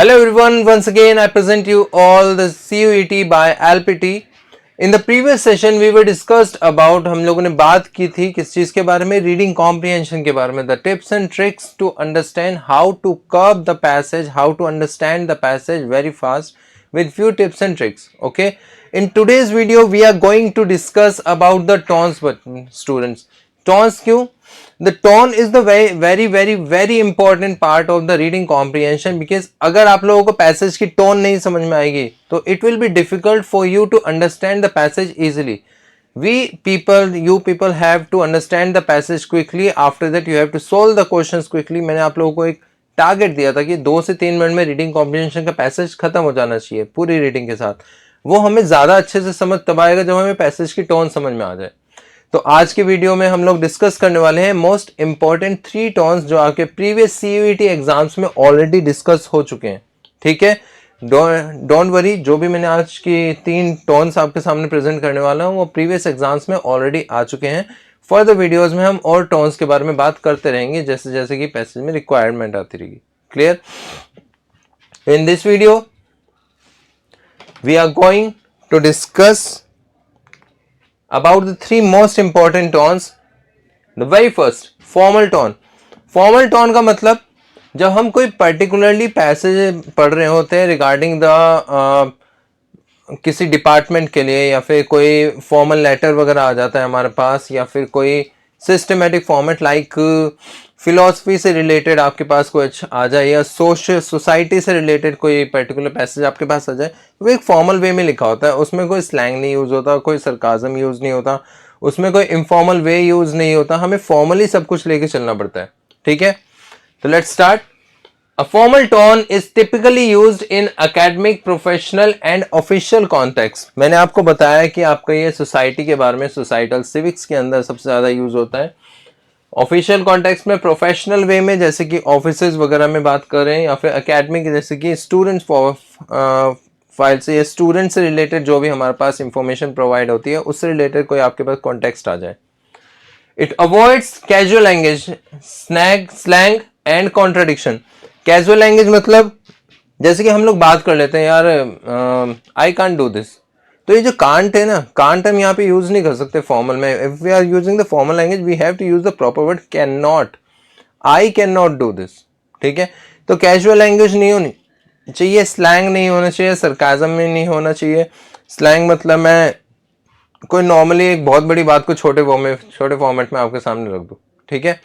Hello everyone, once again I present you all the CUET by LPT. In the previous session we were discussed about हम लोगों ने बात की थी किस चीज़ के बारे में, रीडिंग कॉम्प्रिहेंशन के बारे में, the tips and tricks to understand how to curb the passage, how to understand the passage very fast with few tips and tricks. Okay, in today's video we are going to discuss about the tones. But students, tones क्यों? The tone is the very important part of the reading comprehension, because अगर आप लोगों को passage की tone नहीं समझ में आएगी तो it will be difficult for you to understand the passage easily. You people have to understand the passage quickly. After that you have to solve the questions quickly. मैंने आप लोगों को एक टारगेट दिया था कि 2 से 3 मिनट में रीडिंग कॉम्प्रिहेंशन का पैसेज खत्म हो जाना चाहिए पूरी रीडिंग के साथ. वो हमें ज़्यादा अच्छे से समझ तब आएगा जब हमें पैसेज की टोन समझ में आ जाए. तो आज की वीडियो में हम लोग डिस्कस करने वाले हैं मोस्ट इंपॉर्टेंट 3 टोन्स जो आपके प्रीवियस सीयूईटी एग्जाम्स में ऑलरेडी डिस्कस हो चुके हैं. ठीक है, डोंट वरी, जो भी मैंने आज की 3 टोन्स आपके सामने प्रेजेंट करने वाला हूं वो प्रीवियस एग्जाम्स में ऑलरेडी आ चुके हैं. फर्दर वीडियोस में हम और टोन्स के बारे में बात करते रहेंगे जैसे जैसे कि पैसेज में रिक्वायरमेंट आती रहेगी. Clear? In this video we are going to discuss about the 3 most important tones. The very first, formal tone. Formal tone का मतलब जब हम कोई particularly पैसेज पढ़ रहे होते हैं रिगार्डिंग द किसी डिपार्टमेंट के लिए, या फिर कोई फॉर्मल लेटर वगैरह आ जाता है हमारे पास, या फिर कोई सिस्टमेटिक फॉर्मेट लाइक फिलॉसफी से रिलेटेड आपके पास कोई आ जाए, या सोसाइटी से रिलेटेड कोई पर्टिकुलर पैसेज आपके पास आ जाए, वो एक फॉर्मल वे में लिखा होता है. उसमें कोई स्लैंग नहीं यूज़ होता, कोई सरकाज़म यूज़ नहीं होता, उसमें कोई इनफॉर्मल वे यूज़ नहीं होता. हमें फॉर्मली सब कुछ लेके चलना पड़ता है. ठीक है, तो let's start. A formal tone is typically used in academic, professional and official context. मैंने आपको बताया कि आपका ये सोसाइटी के बारे में, सोसाइटल सिविक्स के अंदर सबसे ज़्यादा यूज़ होता है. ऑफिशियल कॉन्टेक्स्ट में, प्रोफेशनल वे में जैसे कि ऑफिसेज वगैरह में बात कर रहे हैं, या फिर एकेडमिक जैसे कि स्टूडेंट्स फाइल से या स्टूडेंट से रिलेटेड जो भी हमारे पास इंफॉर्मेशन प्रोवाइड होती है उससे रिलेटेड कोई आपके पास कॉन्टेक्स्ट आ जाए. It avoids casual language, slang and contradiction. Casual language मतलब जैसे कि हम लोग बात कर लेते हैं, यार आई कांट डू दिस, तो ये जो कांट है ना, कांट हम यहाँ पे यूज नहीं कर सकते फॉर्मल में. If we are using the formal language we have to use the proper word can not. I can not do this. ठीक है, तो कैजुअल लैंग्वेज नहीं होनी चाहिए, स्लैंग नहीं होना चाहिए, सरकाज़म में नहीं होना चाहिए. स्लैंग मतलब मैं कोई नॉर्मली एक बहुत बड़ी बात को छोटे फॉर्मेट में आपके सामने रख दूँ. ठीक है,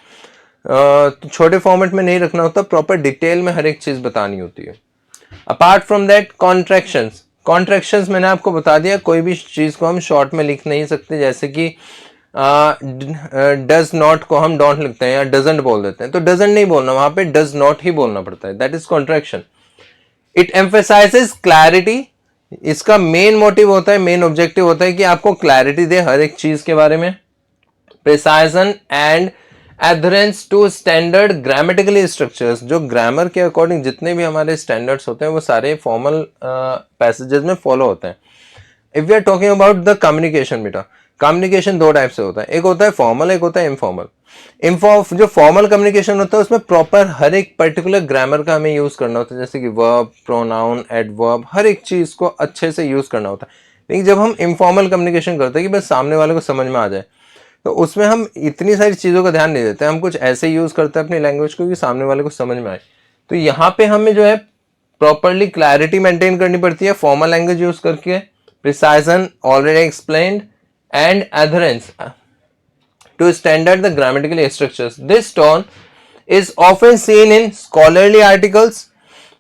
तो छोटे फॉर्मेट में नहीं रखना होता, प्रॉपर डिटेल में हर एक चीज़ बतानी होती है. अपार्ट फ्रॉम दैट, कॉन्ट्रैक्शंस मैंने आपको बता दिया, कोई भी चीज़ को हम शॉर्ट में लिख नहीं सकते. जैसे कि डज नॉट को हम डोंट लिखते हैं या डजंट बोल देते हैं, तो डजंट नहीं बोलना, वहां पे डज नॉट ही बोलना पड़ता है. That is contraction. It emphasises clarity. इसका मेन मोटिव होता है, मेन ऑब्जेक्टिव होता है कि आपको क्लैरिटी दे हर एक चीज के बारे में. Precision and adherence to standard grammatically structures. जो ग्रामर के अकॉर्डिंग जितने भी हमारे स्टैंडर्ड्स होते हैं वो सारे फॉर्मल पैसेजेस में फॉलो होते हैं. If we are talking about the communication, बेटा कम्युनिकेशन 2 टाइप से होता है, एक होता है फॉर्मल, एक होता है इनफॉर्मल. जो फॉर्मल कम्युनिकेशन होता है उसमें प्रॉपर हर एक पर्टिकुलर ग्रामर का हमें यूज करना होता है, जैसे कि वर्ब, प्रोनाउन, एडवर्ब, हर एक चीज को अच्छे से यूज करना होता है. लेकिन जब हम इनफॉर्मल कम्युनिकेशन करते हैं कि बस सामने वाले को समझ में आ जाए, तो उसमें हम इतनी सारी चीज़ों का ध्यान नहीं देते. हम कुछ ऐसे यूज़ करते हैं अपनी लैंग्वेज को कि सामने वाले को समझ में आए. तो यहाँ पे हमें जो है प्रॉपरली क्लैरिटी मेंटेन करनी पड़ती है फॉर्मल लैंग्वेज यूज करके. Precision already explained, and adherence to standard the grammatical structures. This tone is often seen in scholarly articles,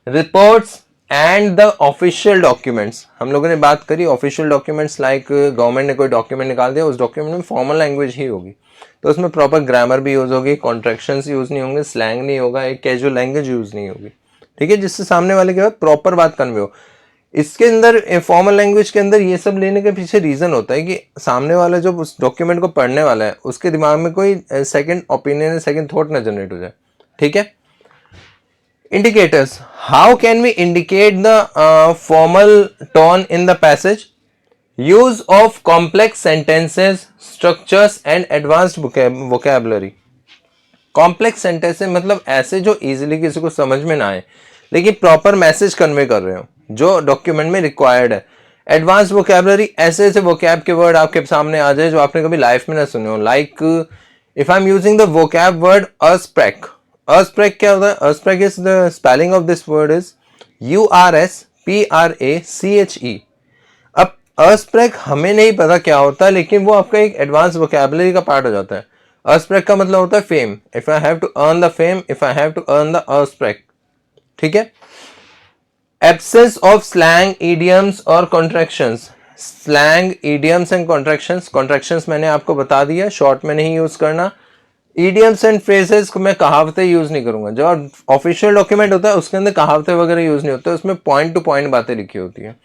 reports and the official documents. हम लोगों ने बात करी ऑफिशियल डॉक्यूमेंट्स, लाइक गवर्नमेंट ने कोई डॉक्यूमेंट निकाल दिया, उस डॉक्यूमेंट में फॉर्मल लैंग्वेज ही होगी, तो उसमें प्रॉपर ग्रामर भी यूज होगी, कॉन्ट्रैक्शंस यूज नहीं होंगे, स्लैंग नहीं होगा, एक कैजुअल लैंग्वेज यूज नहीं होगी. ठीक है, जिससे सामने वाले के बाद प्रॉपर बात कन्वे हो. इसके अंदर फॉर्मल लैंग्वेज के अंदर ये सब लेने के पीछे रीजन होता है कि सामने वाला जो उस डॉक्यूमेंट को पढ़ने वाला है उसके दिमाग में कोई सेकंड ओपिनियन, सेकंड थॉट ना जनरेट हो जाए. ठीक है, indicators. How can we indicate the formal tone in the passage? Use of complex sentences, structures and advanced vocabulary. Complex sentence मतलब ऐसे जो इजीली किसी को समझ में ना आए, लेकिन प्रॉपर मैसेज कन्वे कर रहे हो जो डॉक्यूमेंट में रिक्वायर्ड है। एडवांस वोकैबुलरी, ऐसे ऐसे वोकैब के वर्ड आपके सामने आ जाए जो आपने कभी लाइफ में ना सुने हो। Like if I am using the vocab word ursprache, ursprache क्या होता है? Ursprache is the spelling of this word is URSPRACHE। अब अस्प्रैक हमें नहीं पता क्या होता है, लेकिन वो आपका एक एडवांस वोकैबुलरी का पार्ट हो जाता है। अस्प्रैक का मतलब होता है fame. If I have to earn the fame, if I have to earn the ursprache, ठीक है। एब्सेंस ऑफ स्लैंग, इडियम्स और contractions. Slang, idioms and contractions. Contractions मैंने आपको बता दिया, शॉर्ट में नहीं यूज करना। इडियम्स एंड फ्रेजेस को मैं कहावतें यूज नहीं करूंगा। जो ऑफिशियल डॉक्यूमेंट होता है उसके अंदर कहावतें वगैरह यूज नहीं होते, उसमें पॉइंट टू पॉइंट बातें लिखी होती है।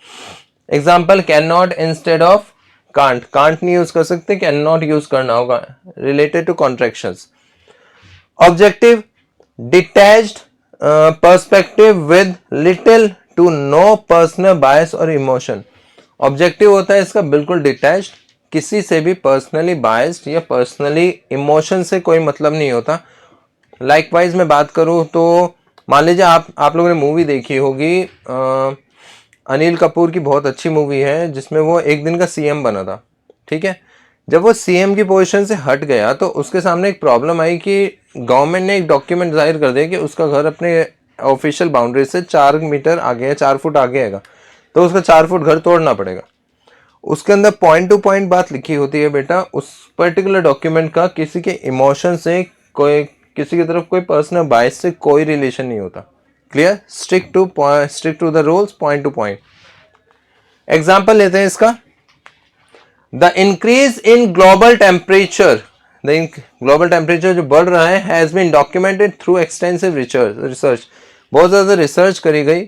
Example, can not instead of can't. Can't नहीं यूज कर सकते, कैन नॉट यूज करना होगा related to contractions. Objective, detached perspective with little to no personal bias और इमोशन। ऑब्जेक्टिव होता है इसका बिल्कुल डिटैच्ड, किसी से भी पर्सनली बायस्ड या पर्सनली इमोशन से कोई मतलब नहीं होता। लाइकवाइज मैं बात करूं तो मान लीजिए आप लोगों ने मूवी देखी होगी, अनिल कपूर की बहुत अच्छी मूवी है जिसमें वो एक दिन का सीएम बना था, ठीक है। जब वो सीएम की पोजीशन से हट गया तो उसके सामने एक प्रॉब्लम आई कि गवर्नमेंट ने एक डॉक्यूमेंट जाहिर कर दिया कि उसका घर अपने ऑफिशियल बाउंड्री से 4 मीटर आगे है, 4 फुट आगे है, तो उसका 4 फुट घर तोड़ना पड़ेगा। उसके अंदर पॉइंट टू पॉइंट बात लिखी होती है बेटा, उस पर्टिकुलर डॉक्यूमेंट का किसी के इमोशन से, कोई किसी की तरफ कोई पर्सनल बायस से कोई रिलेशन नहीं होता। Clear? Strict to the rules, point to point. Example लेते हैं इसका। The increase in global temperature, global temperature जो बढ़ रहा है, has been documented through extensive research. बहुत ज्यादा रिसर्च करी गई,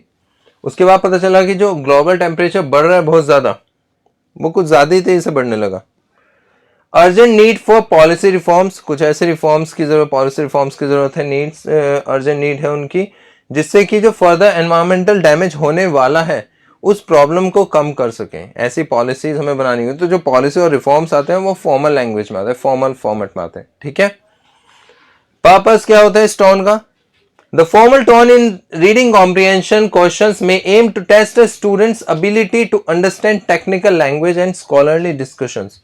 उसके बाद पता चला कि जो ग्लोबल टेम्परेचर बढ़ रहा है बहुत ज्यादा, वो कुछ ज्यादा ही तेजी से बढ़ने लगा। Urgent need for policy reforms, कुछ ऐसे रिफॉर्म्स की जरूरत, पॉलिसी रिफॉर्म्स की जरूरत है, नीड्स अर्जेंट नीड है उनकी, जिससे कि जो फर्दर एनवायरमेंटल डैमेज होने वाला है उस प्रॉब्लम को कम कर सकें। ऐसी पॉलिसीज हमें बनानी होगी। तो जो पॉलिसी और रिफॉर्म्स आते हैं वो फॉर्मल लैंग्वेज में आते हैं, फॉर्मल फॉर्मेट में आते हैं, ठीक है। पर्पस क्या होता है इस टोन का? The formal tone in reading comprehension questions may aim to test a student's ability to understand technical language and scholarly discussions.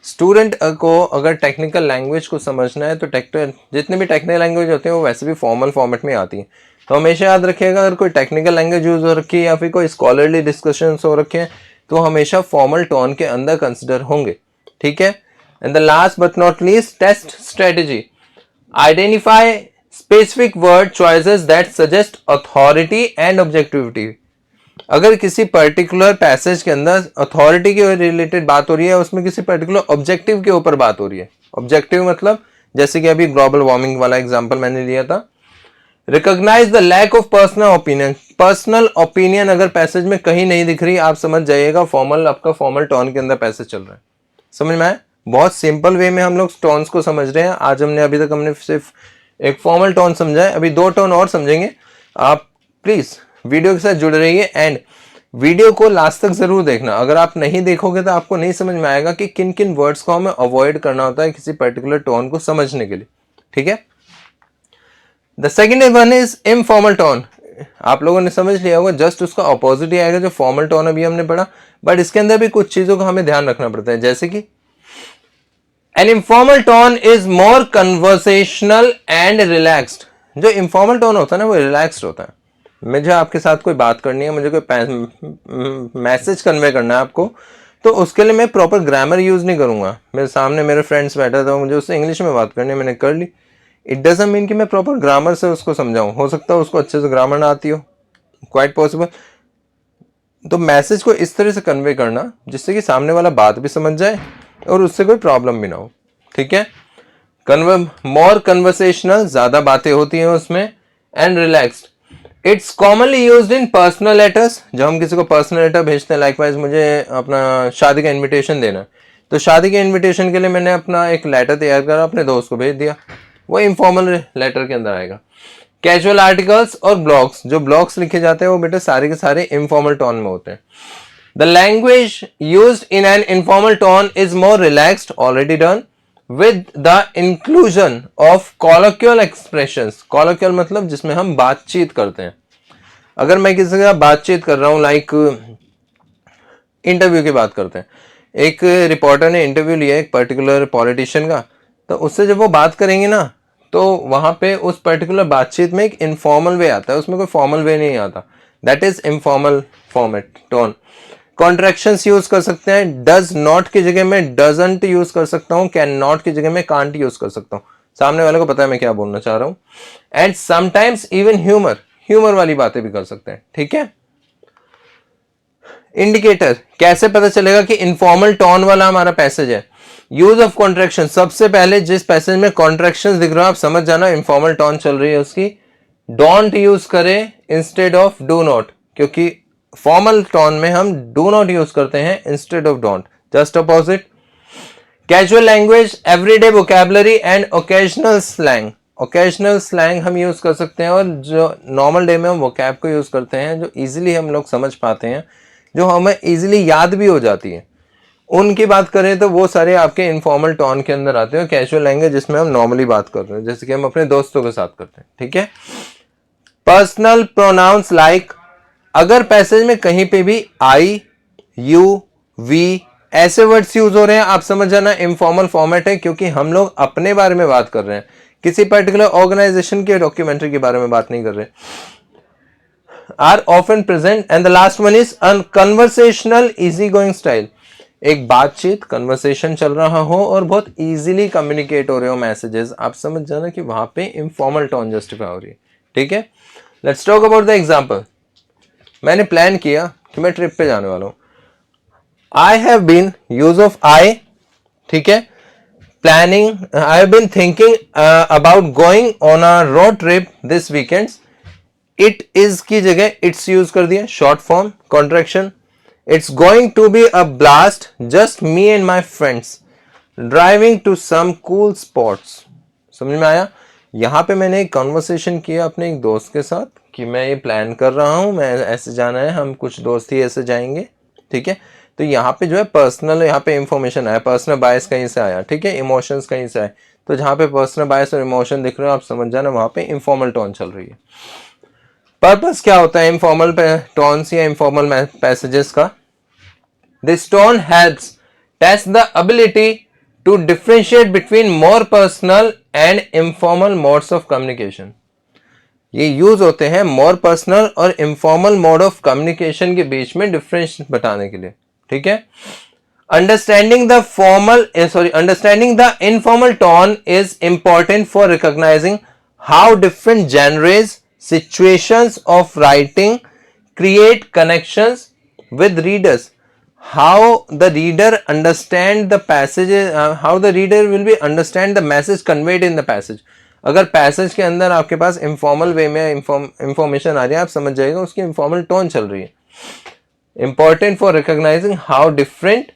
Student को अगर टेक्निकल लैंग्वेज को समझना है तो जितने भी टेक्निकल लैंग्वेज होते हैं वो वैसे भी फॉर्मल फॉर्मेट में आती है। तो हमेशा याद रखिएगा, अगर कोई टेक्निकल लैंग्वेज यूज हो रखी है या फिर कोई स्कॉलरली डिस्कशंस हो रखे हैं तो हमेशा फॉर्मल टोन के अंदर कंसिडर होंगे, ठीक है। And the last but not least, test strategy. Identify specific word choices that suggest authority and objectivity. अगर किसी पर्टिकुलर पैसेज के अंदर अथॉरिटी के रिलेटेड बात हो रही है, उसमें किसी पर्टिकुलर ऑब्जेक्टिव के ऊपर बात हो रही है, ऑब्जेक्टिव मतलब जैसे कि अभी ग्लोबल वार्मिंग वाला एग्जांपल मैंने लिया था। Recognise the lack of personal opinion. Personal opinion अगर पैसेज में कहीं नहीं दिख रही, आप समझ जाइएगा फॉर्मल, आपका फॉर्मल टोन के अंदर पैसेज चल रहा है। समझ में आया? बहुत सिंपल वे में हम लोग टोन्स को समझ रहे हैं। आज अभी तक हमने सिर्फ एक फॉर्मल टोन समझा है, अभी 2 टोन और समझेंगे। आप प्लीज वीडियो के साथ जुड़े रहिए एंड वीडियो को लास्ट तक जरूर देखना। अगर आप नहीं देखोगे तो आपको नहीं समझ में आएगा कि किन किन वर्ड्स को हमें अवॉइड करना होता है किसी पर्टिकुलर टोन को समझने के लिए, ठीक है। The second one is informal tone. आप लोगों ने समझ लिया होगा, जस्ट उसका ऑपोजिट ही आएगा जो फॉर्मल टोन अभी हमने पढ़ा, बट इसके अंदर भी कुछ चीजों का हमें ध्यान रखना पड़ता है, जैसे कि An informal tone is more conversational and relaxed. जो informal tone होता है ना वो relaxed होता है। मुझे आपके साथ कोई बात करनी है, मुझे कोई मैसेज कन्वे करना है आपको, तो उसके लिए मैं प्रॉपर ग्रामर यूज नहीं करूंगा। मेरे सामने मेरे फ्रेंड्स बैठा था, मुझे उससे इंग्लिश में बात करनी है, मैंने कर ली। इट डजंट मीन कि मैं प्रॉपर ग्रामर से उसको समझाऊं। हो सकता है उसको अच्छे से ग्रामर ना आती हो, क्वाइट पॉसिबल। तो मैसेज को इस तरह से कन्वे करना जिससे कि सामने वाला बात भी समझ जाए और उससे कोई प्रॉब्लम भी ना हो, ठीक है। मोर कन्वर्सेशनल, ज्यादा बातें होती हैं उसमें, and relaxed. It's commonly used in personal letters. जब हम किसी को पर्सनल लेटर भेजते हैं, लाइकवाइज मुझे अपना शादी का इनविटेशन देना है, तो शादी के इनविटेशन के लिए मैंने अपना एक लेटर तैयार करा, अपने दोस्त को भेज दिया, वो इनफॉर्मल लेटर के अंदर आएगा। कैजुअल आर्टिकल्स और ब्लॉग्स, जो ब्लॉग्स लिखे जाते हैं वो बेटा सारे के सारे इनफॉर्मल टोन में होते हैं। The language used in an informal tone is more relaxed, already done, with the inclusion of colloquial expressions. Colloquial मतलब जिसमें हम बातचीत करते हैं, अगर मैं किसी के साथ बातचीत कर रहा हूँ, लाइक इंटरव्यू की बात करते हैं, एक रिपोर्टर ने इंटरव्यू लिया एक पर्टिकुलर पॉलिटिशियन का, तो उससे जब वो बात करेंगे ना, तो वहां पे उस पर्टिकुलर बातचीत में एक इनफॉर्मल वे आता है, उसमें कोई फॉर्मल वे नहीं आता, that is informal format tone. Contractions use कर सकते हैं, डज नॉट की जगह में डजंट यूज कर सकता हूँ, कैन नॉट की जगह में कांट यूज कर सकता हूँ, सामने वाले को पता है मैं क्या बोलना चाह रहा हूँ। And sometimes even humour, humour वाली बातें भी कर सकते हैं, ठीक है। इंडिकेटर, कैसे पता चलेगा कि इनफॉर्मल टोन वाला हमारा पैसेज है। यूज ऑफ कॉन्ट्रैक्शन, सबसे पहले जिस पैसेज में कॉन्ट्रैक्शंस दिख रहा है आप समझ जाना इनफॉर्मल टोन चल रही है उसकी। डोंट यूज करें इंस्टेड ऑफ डू नॉट, क्योंकि फॉर्मल टोन में हम डू नॉट यूज करते हैं instead of don't, just opposite. Casual language, everyday vocabulary and occasional slang. Occasional slang हम यूज कर सकते हैं, और जो नॉर्मल डे में हम वोकैब को यूज करते हैं जो इजीली हम लोग समझ पाते हैं, जो हमें इजीली याद भी हो जाती है, उनकी बात करें तो वो सारे आपके इनफॉर्मल टोन के अंदर आते हैं। कैजुअल लैंग्वेज जिसमें हम नॉर्मली बात करते हैं, जैसे कि हम अपने दोस्तों के साथ करते हैं, ठीक है। पर्सनल प्रोनाउंस लाइक, अगर पैसेज में कहीं पे भी आई, यू, वी ऐसे वर्ड्स यूज हो रहे हैं, आप समझ जाना इनफॉर्मल फॉर्मेट है, क्योंकि हम लोग अपने बारे में बात कर रहे हैं, किसी पर्टिकुलर ऑर्गेनाइजेशन के डॉक्यूमेंट्री के बारे में बात नहीं कर रहे। Are often present and the last one is conversational easy going style. एक बातचीत कन्वर्सेशन चल रहा हो और बहुत इजीली कम्युनिकेट हो रहे हो मैसेजेस, आप समझ जाना कि वहां पे इनफॉर्मल टोन जस्टिफाई हो रही है, ठीक है। Let's talk about the example. मैंने प्लान किया कि मैं ट्रिप पे जाने वाला हूं। I have been, use of I, ठीक है। Planning, I have been thinking about going on a road trip this weekends. It is की जगह इट्स यूज कर दिया, short form contraction. It's going to be a blast, just me and my friends driving to some cool spots. समझ में आया? यहां पे मैंने एक कॉन्वर्सेशन किया अपने एक दोस्त के साथ कि मैं ये प्लान कर रहा हूं, मैं ऐसे जाना है, हम कुछ दोस्त ही ऐसे जाएंगे, ठीक है। तो यहाँ पे जो है पर्सनल, यहाँ पे इंफॉर्मेशन आया, पर्सनल बायस कहीं से आया, ठीक है, इमोशंस कहीं से आए, तो जहां पे पर्सनल बायस और इमोशन दिख रहे हो आप समझ जाना वहां पे इंफॉर्मल टोन चल रही है। पर्पस क्या होता है इंफॉर्मल टोन्स या इंफॉर्मल पैसेजेस का? This tone helps test the ability to differentiate between more personal and informal modes of communication. ये यूज होते हैं मोर पर्सनल और इंफॉर्मल मोड ऑफ कम्युनिकेशन के बीच में डिफरेंस बताने के लिए, ठीक है। Understanding the informal tone is important for recognising how different genres situations of writing create connections with readers, how the reader understand the passage, how the reader will be understand the message conveyed in the passage। अगर passage के अंदर आपके पास informal वे में information आ रही है, आप समझ जाएगा उसकी इंफॉर्मल टोन चल रही है। Important for recognising how different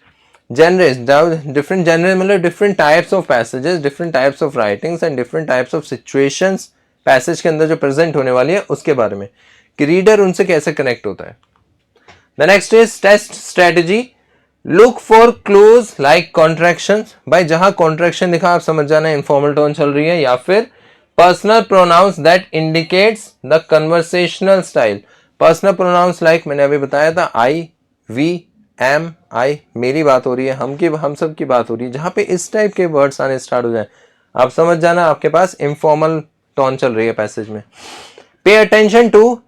genres, different general मतलब different types of passages, different types of writings and different types of situations passage के अंदर जो प्रेजेंट होने वाली है उसके बारे में, कि रीडर उनसे कैसे कनेक्ट होता है। The next is test strategy. Look for clues like contractions. भाई जहां कॉन्ट्रैक्शन दिखा आप समझ जाना इनफॉर्मल टोन चल रही है, या फिर personal pronouns that indicates the conversational style. Personal pronouns like मैंने अभी बताया था, आई, वी, एम, आई, मेरी बात हो रही है, हम सब की बात हो रही है, जहां पे इस टाइप के वर्ड्स आने स्टार्ट हो जाए आप समझ जाना आपके पास इंफॉर्मल टोन चल रही है पैसेज में। Pay attention to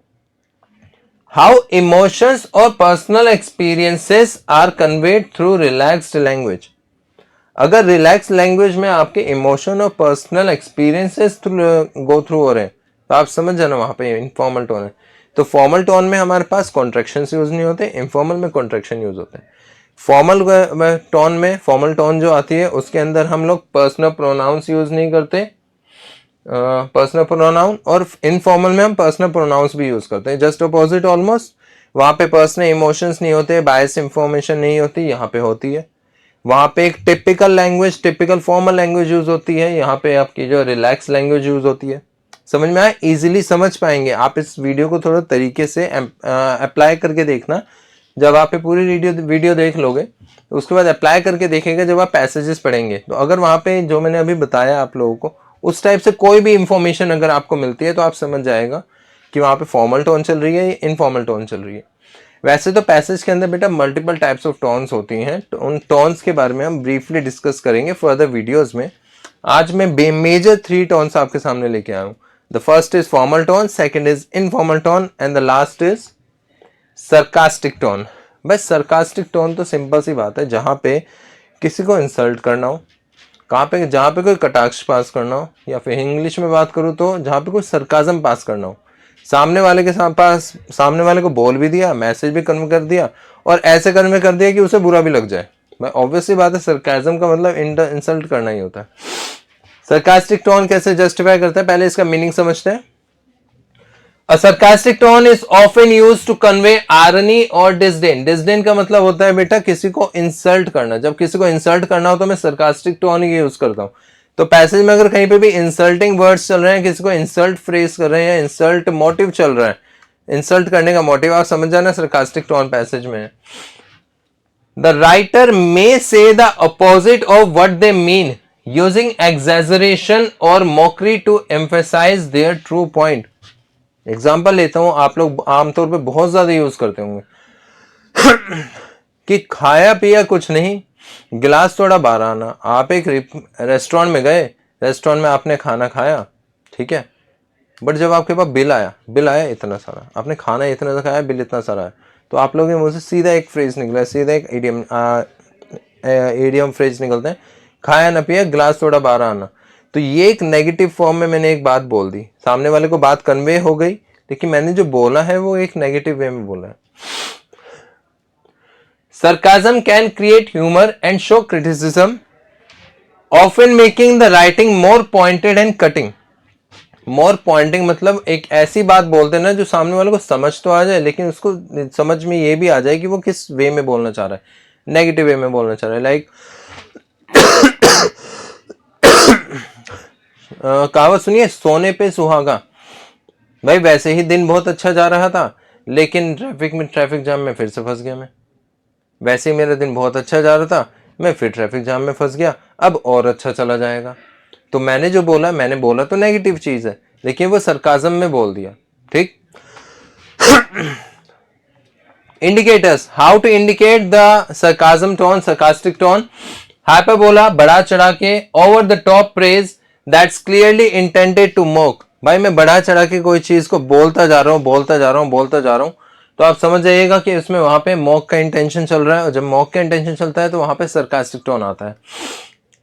how emotions और personal experiences are conveyed through relaxed language. अगर रिलैक्स लैंग्वेज में आपके इमोशन और पर्सनल एक्सपीरियंसेस गो थ्रू हो रहे हैं तो आप समझ जाना वहां पे इनफॉर्मल टोन है। तो फॉर्मल टोन में हमारे पास कॉन्ट्रैक्शंस यूज नहीं होते, इनफॉर्मल में कॉन्ट्रैक्शन यूज होते हैं। फॉर्मल टोन में, फॉर्मल टोन जो आती है उसके अंदर हम लोग पर्सनल प्रोनाउंस यूज नहीं करते, पर्सनल प्रोनाउन, और इनफॉर्मल में हम पर्सनल प्रोनाउंस भी यूज करते हैं, जस्ट अपोजिट ऑलमोस्ट। वहां पे पर्सनल इमोशंस नहीं होते, बायस इंफॉर्मेशन नहीं होती, यहाँ पे होती है। वहां पे एक typical language, typical formal language use होती है, यहाँ पे आपकी जो रिलैक्स लैंग्वेज यूज होती है। समझ में आया? इजीली समझ पाएंगे आप। इस वीडियो को थोड़ा तरीके से अप्लाई करके देखना। जब आप पूरी वीडियो देख लोगे तो उसके बाद अप्लाई करके देखेंगे जब आप पैसेजेस पढ़ेंगे, तो अगर वहां पे जो मैंने अभी बताया आप लोगों को उस टाइप से कोई भी इंफॉर्मेशन अगर आपको मिलती है तो आप समझ जाएगा कि वहां पे फॉर्मल टोन चल रही है या इनफॉर्मल टोन चल रही है। वैसे तो पैसेज के अंदर बेटा मल्टीपल टाइप्स ऑफ टोन्स होती हैं, तो उन टोन्स के बारे में हम ब्रीफली डिस्कस करेंगे फर्दर वीडियोस में। आज मैं मेजर 3 टोन्स आपके सामने लेके आया हूं। The first is formal tone, second is informal tone and the last is sarcastic tone. बस सरकास्टिक टोन तो सिंपल सी बात है, जहां पे किसी को इंसल्ट करना हो, कहाँ पे जहां पे कोई कटाक्ष पास करना हो, या फिर इंग्लिश में बात करूं तो जहां पे कोई सरकाजम पास करना हो। सामने वाले के पास सामने वाले को बोल भी दिया, मैसेज भी कन्वे कर दिया, और ऐसे कन्वे कर दिया कि उसे बुरा भी लग जाए। भाई ऑब्वियसली बात है, सरकाजम का मतलब इंसल्ट करना ही होता है। सरकास्टिक टोन कैसे जस्टिफाई करता है, पहले इसका मीनिंग समझते हैं। A sarcastic tone is often used to convey irony or disdain. Disdain का मतलब होता है बेटा किसी को इंसल्ट करना। जब किसी को इंसल्ट करना हो तो मैं sarcastic tone ही यूज करता हूं। तो पैसेज में अगर कहीं पे भी इंसल्टिंग वर्ड्स चल रहे हैं, किसी को इंसल्ट फ्रेज कर रहे हैं, इंसल्ट मोटिव चल रहा है, इंसल्ट करने का मोटिव आप समझ जाना sarcastic tone पैसेज में है। The writer may say the opposite of what they mean, using exaggeration or mockery to emphasize their true point. Example लेता हूं, आप लोग आमतौर पे बहुत ज्यादा यूज करते होंगे कि खाया पिया कुछ नहीं, गिलास थोड़ा बारह आना। आप एक रेस्टोरेंट में गए, रेस्टोरेंट में आपने खाना खाया, ठीक है, बट जब आपके पास बिल आया इतना सारा, आपने खाना इतना सा खाया, बिल इतना सारा है, तो आप लोगों के मुंह से सीधा एक फ्रेज निकला, सीधा एक इडियम फ्रेज निकलते हैं, खाया ना पिया गिलास थोड़ा बारह आना। तो ये एक नेगेटिव फॉर्म में मैंने एक बात बोल दी, सामने वाले को बात कन्वे हो गई, लेकिन मैंने जो बोला है वो एक नेगेटिव वे में बोला है। Sarcasm can create humour and show criticism, often making the writing more pointed and cutting. More pointing मतलब एक ऐसी बात बोलते हैं ना जो सामने वाले को समझ तो आ जाए, लेकिन उसको समझ में ये भी आ जाए कि वो किस वे में बोलना चाह रहा है, नेगेटिव वे में बोलना चाह रहा है। लाइक कहावत सुनिए, सोने पे सुहागा। भाई वैसे ही दिन बहुत अच्छा जा रहा था, लेकिन ट्रैफिक जाम में फिर से फंस गया मैं। वैसे ही मेरा दिन बहुत अच्छा जा रहा था, मैं फिर ट्रैफिक जाम में फंस गया, अब और अच्छा चला जाएगा। तो मैंने जो बोला, मैंने बोला तो नेगेटिव चीज है, लेकिन वो सरकाजम में बोल दिया, ठीक। Indicators, how to indicate the sarcasm tone, sarcastic tone. Hyperbola, बढ़ा चढ़ा के, over the top praise that's clearly intended to mock. भाई मैं बढ़ा चढ़ा के कोई चीज को बोलता जा रहा हूं, तो आप समझ जाइएगा कि उसमें वहां पे मॉक का इंटेंशन चल रहा है, और जब मॉक का इंटेंशन चलता है तो वहां पे सरकास्टिक टोन आता है।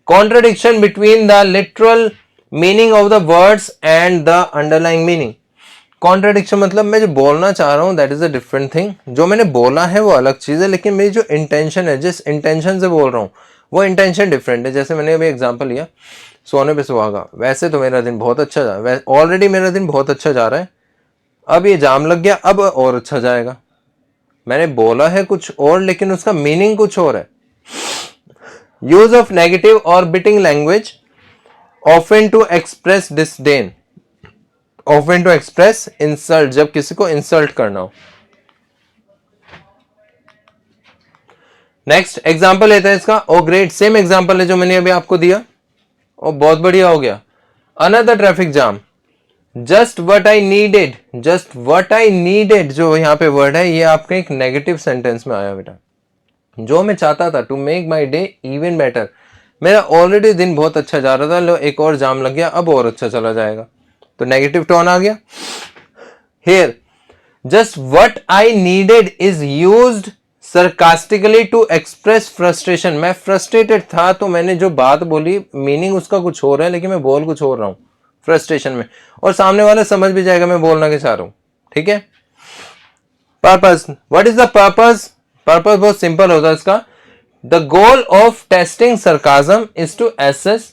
Contradiction between the literal meaning of the words and the underlying meaning. Contradiction मतलब मैं जो बोलना चाह रहा हूं that is a different thing, जो मैंने बोला है वो अलग चीज है, लेकिन मेरी जो इंटेंशन है, जिस इंटेंशन से बोल रहा हूं वो इंटेंशन डिफरेंट है। जैसे मैंने अभी एग्जांपल लिया, सोने पे सुहागा। वैसे तो मेरा दिन बहुत अच्छा जा, ऑलरेडी मेरा दिन बहुत अच्छा जा रहा है, अब ये जाम लग गया, अब और अच्छा जाएगा। मैंने बोला है कुछ और, लेकिन उसका मीनिंग कुछ और है। यूज ऑफ नेगेटिव और biting language, often to express disdain, often to express insult, जब किसी को इंसल्ट करना हो। नेक्स्ट एग्जांपल लेते हैं इसका। ओ ग्रेट, सेम एग्जांपल है जो मैंने अभी आपको दिया, ओ बहुत बढ़िया हो गया। Another traffic jam, just what I needed, just what I needed जो यहाँ पे वर्ड है, ये आपका एक नेगेटिव सेंटेंस में आया बेटा। जो मैं चाहता था, to make my day even better, मेरा ऑलरेडी दिन बहुत अच्छा जा रहा था, लो एक और जाम लग गया, अब और अच्छा चला जाएगा, तो नेगेटिव टोन आ गया। Here just what I needed is used sarcastically to express frustration. मैं फ्रस्ट्रेटेड था, तो मैंने जो बात बोली मीनिंग उसका कुछ हो रहा है, लेकिन मैं बोल कुछ हो रहा हूं फ्रस्ट्रेशन में, और सामने वाला समझ भी जाएगा मैं बोलना क्या चाह रहा हूं, ठीक है। Purpose, what is the purpose? Purpose बहुत सिंपल होता है इसका। The goal of testing sarcasm is to assess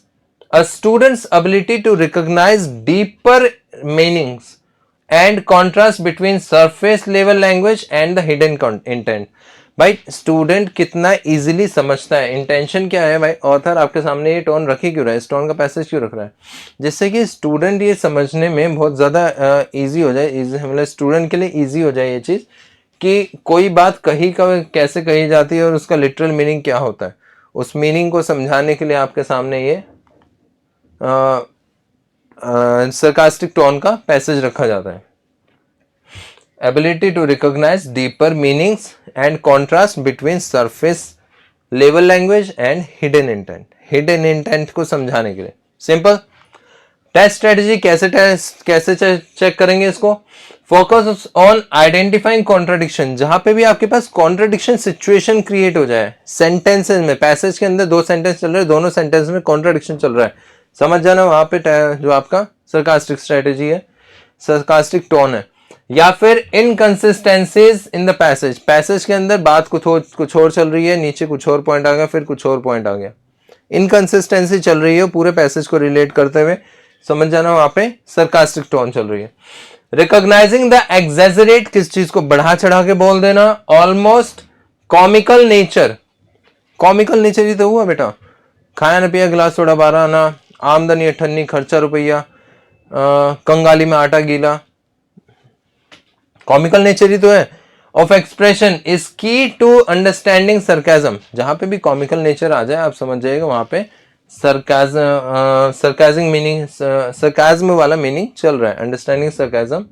a student's ability to recognise deeper meanings and contrast between surface level language and the hidden intent. भाई student कितना easily समझता है, intention क्या है। भाई ऑथर आपके सामने ये टोन रखी क्यों रहा है, इस टोन का पैसेज क्यों रख रहा है, जिससे कि स्टूडेंट ये समझने में बहुत ज़्यादा इजी हो जाए, मतलब स्टूडेंट के लिए इजी हो जाए ये चीज़ कि कोई बात कही कैसे कही जाती है और उसका लिटरल मीनिंग क्या होता है। उस मीनिंग को समझाने के लिए आपके सामने ये सरकास्टिक टोन का पैसेज रखा जाता है। ability to recognize deeper meanings and contrast between surface level language and hidden intent. hidden intent को समझाने के लिए सिंपल टेस्ट स्ट्रेटेजी कैसे चेक करेंगे इसको. Focus on identifying contradiction. जहां पे भी आपके पास कॉन्ट्राडिक्शन सिचुएशन क्रिएट हो जाए सेंटेंसेस में, पैसेज के अंदर दो सेंटेंस चल रहे हैं, दोनों सेंटेंस में कॉन्ट्राडिक्शन चल रहा है, समझ जाना वहां पे जो आपका सरकास्टिक स्ट्रेटेजी है, सरकास्टिक टोन है. या फिर inconsistencies in the passage. Passage के अंदर बात कुछ और चल रही है, नीचे कुछ और पॉइंट आ गया, फिर कुछ और पॉइंट आ गया, इनकंसिस्टेंसी चल रही है पूरे पैसेज को रिलेट करते हुए, समझ जाना वहां पे सरकास्टिक टोन चल रही है. Recognising the exaggerate. किस चीज को बढ़ा चढ़ा के बोल देना. Almost comical nature. Comical nature ही तो हुआ बेटा. खाया न पिया गिलास थोड़ा 12 आना, आमदनी 98 खर्चा रुपया, कंगाली में आटा गीला. कॉमिकल नेचर ही तो है. Of expression is key to understanding sarcasm. जहां पे भी कॉमिकल नेचर आ जाए आप समझ जाइएगा वहां पे सरकाजम मीनिंग, सरकाजम वाला मीनिंग चल रहा है. Understanding sarcasm.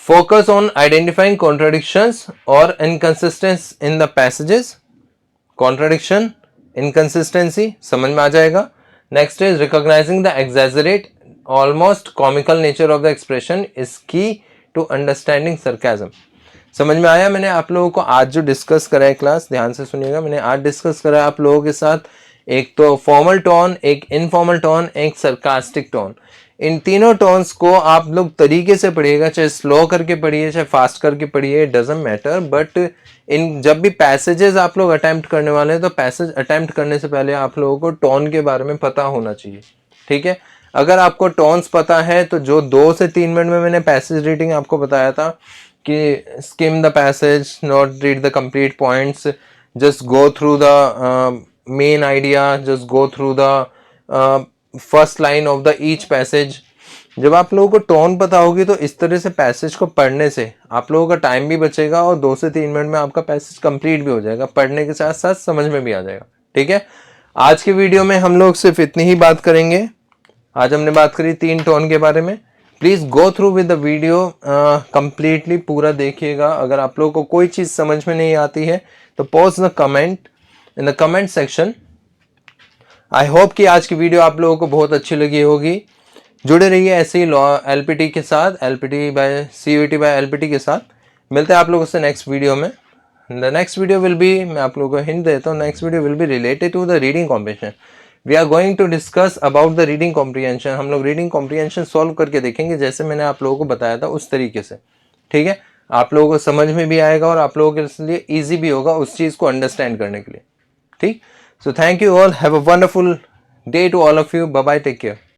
Focus on identifying contradictions और inconsistence in the passages. Contradiction, inconsistency समझ में आ जाएगा. Next is recognising the exaggerate almost comical nature of the expression is key to understanding sarcasm. समझ में आया. मैंने आप लोगों को आज जो डिस्कस करा है क्लास, ध्यान से सुनिएगा, मैंने आज डिस्कस करा है आप लोगों के साथ एक तो फॉर्मल टोन, एक इनफॉर्मल टोन, एक सरकास्टिक टोन. इन तीनों टोन्स को आप लोग तरीके से पढ़िएगा, चाहे स्लो करके पढ़िए चाहे फास्ट करके पढ़िए, डजंट मैटर. बट इन जब भी पैसेजेस आप लोग अटेम्प्ट करने वाले हैं तो पैसेज अटेम्प्ट करने से पहले आप लोगों को टोन के बारे में पता होना चाहिए. ठीक है. अगर आपको टोन्स पता है तो जो 2 से 3 मिनट में मैंने पैसेज रीडिंग आपको बताया था कि skim the passage, not read the complete points, just go through the main idea, just go through the first line of the each passage. जब आप लोगों को टोन पता होगी तो इस तरह से पैसेज को पढ़ने से आप लोगों का टाइम भी बचेगा और 2 से 3 मिनट में आपका पैसेज कंप्लीट भी हो जाएगा, पढ़ने के साथ साथ समझ में भी आ जाएगा. ठीक है. आज की वीडियो में हम लोग सिर्फ इतनी ही बात करेंगे. आज हमने बात करी 3 टोन के बारे में. Please go through with the video completely, पूरा देखिएगा. अगर आप लोगों को कोई चीज समझ में नहीं आती है तो post the comment in the comment section. I hope कि आज की वीडियो आप लोगों को बहुत अच्छी लगी होगी. जुड़े रहिए ऐसे ही एलपीटी के साथ, LPT by CUET by LPT के साथ. मिलते हैं आप लोगों से नेक्स्ट वीडियो में. The next video will be, मैं आप लोगों को हिंट देता हूँ, next video will be related to the reading comprehension. We are going to discuss about the reading comprehension. हम लोग रीडिंग कॉम्प्रिहेंशन सॉल्व करके देखेंगे जैसे मैंने आप लोगों को बताया था उस तरीके से. ठीक है. आप लोगों को समझ में भी आएगा और आप लोगों के लिए ईजी भी होगा उस चीज़ को अंडरस्टैंड करने के लिए. ठीक. So thank you all. Have a wonderful day to all of you. Bye bye. Take care.